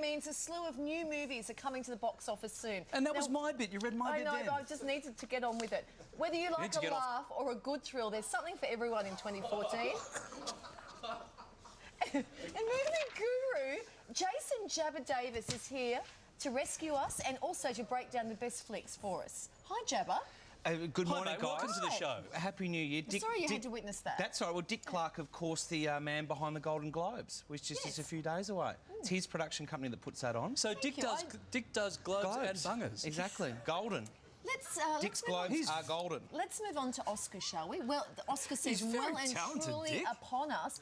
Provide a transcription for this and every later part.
means a slew of new movies are coming to the box office soon. And that was my bit. You read my bit then. I know, but I just needed to get on with it. Whether you like a laugh or a good thrill, there's something for everyone in 2014. And movie guru Jason Jabba Davis is here to rescue us and also to break down the best flicks for us. Hi, Jabba. Good morning, guys. Welcome to the show. Happy New Year. Sorry you had to witness that. That's all right. Well, Dick Clark, of course, the man behind the Golden Globes, which is just a few days away. It's his production company that puts that on. So Dick does globes and bungers. Exactly. Golden. Let's Dick's globes are golden. Let's move on to Oscar, shall we? Well, the Oscar season very well and talented, truly Dick. upon us.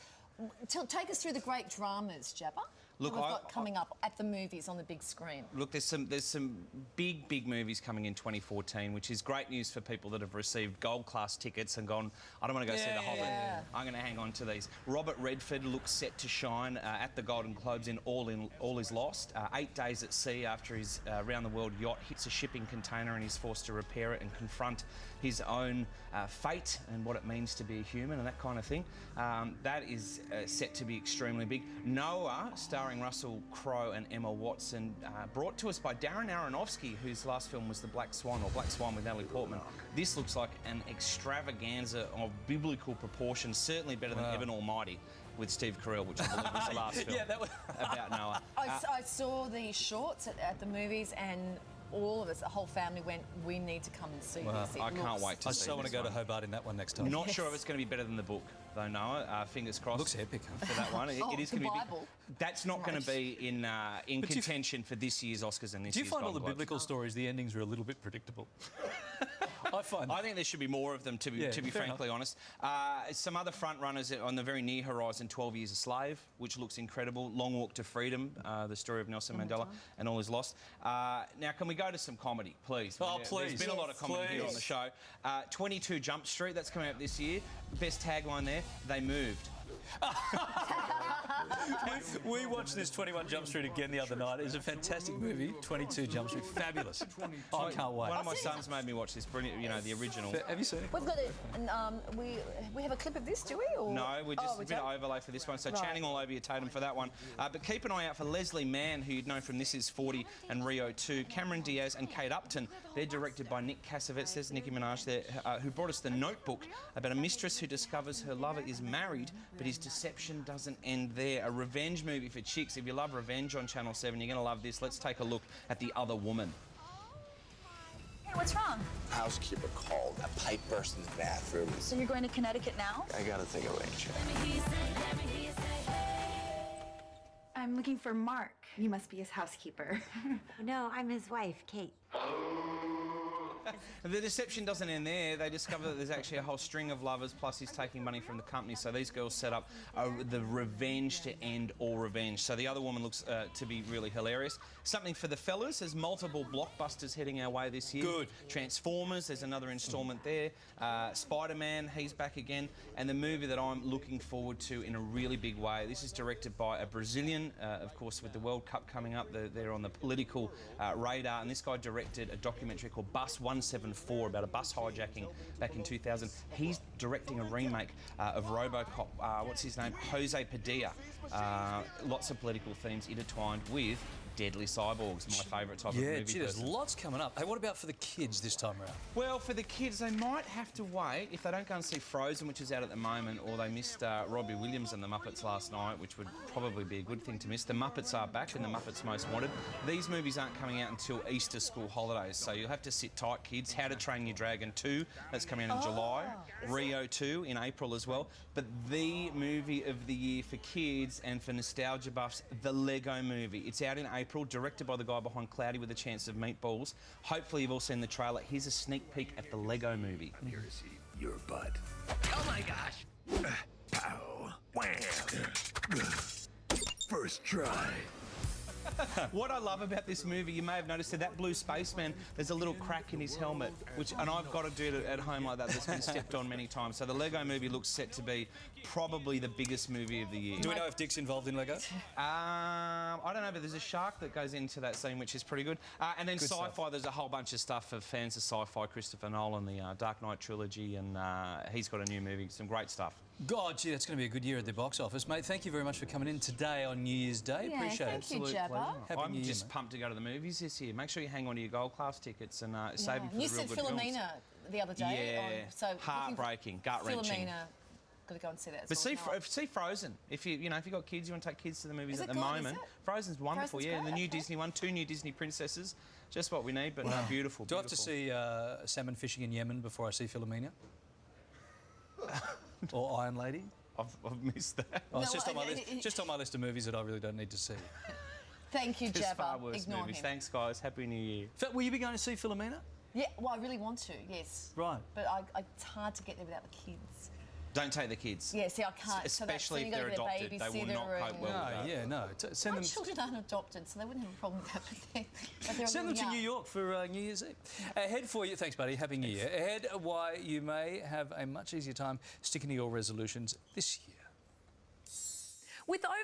Take us through the great dramas, Jabba. Look, we've got coming up at the movies on the big screen. Look, there's some big movies coming in 2014, which is great news for people that have received gold class tickets and gone, I don't want to go see The Hobbit. I'm going to hang on to these. Robert Redford looks set to shine at the Golden Globes in All Is Lost. 8 days at sea after his round-the-world yacht hits a shipping container and he's forced to repair it and confront his own fate and what it means to be a human and that kind of thing. That is set to be extremely big. Noah, starring Russell Crowe and Emma Watson, brought to us by Darren Aronofsky, whose last film was The Black Swan, or Black Swan with Natalie Portman. This looks like an extravaganza of biblical proportions, certainly better than Evan Almighty with Steve Carell, which I believe was the last film about Noah. I saw the shorts at the movies and all of us, the whole family went, we need to come and see this. I can't wait to see I so want to go to Hobart in that one next time. Not sure if it's going to be better than the book, though, Noah. Fingers crossed. Looks epic. For that one. It is going to be Bible. That's not going to be in contention for this year's Oscars and this year's Do you find all the Golden Globes. biblical stories, the endings are a little bit predictable? I think there should be more of them, to be frankly honest. Some other front runners on the very near horizon: 12 Years a Slave, which looks incredible. Long Walk to Freedom, the story of Nelson Mandela, and All Is Lost. Now, can we go to some comedy, please? Oh, please. There's been a lot of comedy here on the show. 22 Jump Street, that's coming up this year. Best tagline there: They moved. We watched this 21 Jump Street again the other night. It was a fantastic movie. 22 Jump Street, fabulous. I can't wait. One of my sons made me watch this. Brilliant, the original. Have you seen it? We've got it. We have a clip of this, do we? Or? No, we're just a bit of overlay for this one. So chanting all over your Tatum for that one. But keep an eye out for Leslie Mann, who you'd know from This Is 40 and Rio 2. Cameron Diaz and Kate Upton. They're directed by Nick Cassavetes. There's Nicki Minaj there, who brought us The Notebook, about a mistress who discovers her lover is married, but his deception doesn't end there. A revenge movie for chicks. If you love revenge on Channel 7, you're going to love this. Let's take a look at The Other Woman. Hey, what's wrong? Housekeeper called. A pipe burst in the bathroom. So you're going to Connecticut now? I gotta take a rain check. I'm looking for Mark. You must be his housekeeper. No, I'm his wife, Kate. The deception doesn't end there. They discover that there's actually a whole string of lovers, plus he's taking money from the company. So these girls set up the revenge to end all revenge. So The Other Woman looks to be really hilarious. Something for the fellas. There's multiple blockbusters heading our way this year. Good. Transformers, there's another instalment there. Spider-Man, he's back again. And the movie that I'm looking forward to in a really big way. This is directed by a Brazilian, of course, with the World Cup coming up. They're on the political radar. And this guy directed a documentary called Bus 174 about a bus hijacking back in 2000. He's directing a remake of RoboCop. What's his name? Jose Padilla. Lots of political themes intertwined with deadly cyborgs, my favourite type of movie. Yeah, there's lots coming up. Hey, what about for the kids this time around? Well, for the kids, they might have to wait if they don't go and see Frozen, which is out at the moment, or they missed Robbie Williams and the Muppets last night, which would probably be a good thing to miss. The Muppets are back and the Muppets Most Wanted. These movies aren't coming out until Easter school holidays, so you'll have to sit tight, kids. How to Train Your Dragon 2, that's coming out in July. Rio 2 in April as well. But the movie of the year for kids and for nostalgia buffs, the Lego Movie. It's out in April, directed by the guy behind Cloudy with a Chance of Meatballs. Hopefully you've all seen the trailer. Here's a sneak peek at the Lego Movie. I'm here to see your butt. Oh my gosh! Pow. Wham. First try. What I love about this movie, you may have noticed that blue spaceman, there's a little crack in his helmet, and I've got to do it at home like that. That's been stepped on many times. So the Lego Movie looks set to be probably the biggest movie of the year. Do we know if Dick's involved in Lego? I don't know, but there's a shark that goes into that scene, which is pretty good. And then sci-fi, there's a whole bunch of stuff for fans of sci-fi. Christopher Nolan, the Dark Knight trilogy, and he's got a new movie, some great stuff. God, gee, that's going to be a good year at the box office, mate. Thank you very much for coming in today on New Year's Day. Yeah, Appreciate it. thank you, Jabba. Happy I'm New Year, just mate. pumped to go to the movies this year. Make sure you hang on to your gold class tickets and save them for You the real said good Philomena films. the other day. Yeah, heartbreaking, gut-wrenching. Philomena, got to go and see that. But as well. see Frozen. If you know if you've got kids, you want to take kids to the movies Is at it the good? moment. Is it? Frozen's wonderful, Frozen's yeah. And the great, new okay. Disney one, 2 new Disney princesses, just what we need. But no, beautiful. Do I have to see salmon fishing in Yemen before I see Philomena? Or Iron Lady? I've missed that. Oh, it's No, just on my list of movies that I really don't need to see. Thank you, There's far Jabba. worse Ignore movies. him. Thanks, guys. Happy New Year. Will you be going to see Philomena? Yeah, well, I really want to, yes. Right. But it's hard to get there without the kids. Don't take the kids. Yeah, see, I can't. Especially so if you've they're got to get a adopted. They will babysitter not cope and- well No, with that. yeah, no. Send My them. children aren't adopted, so they wouldn't have a problem with that. But they're Send them to young. New York for New Year's Eve. Ahead for you, thanks, buddy. Happy New Year. Ahead, why you may have a much easier time sticking to your resolutions this year. With over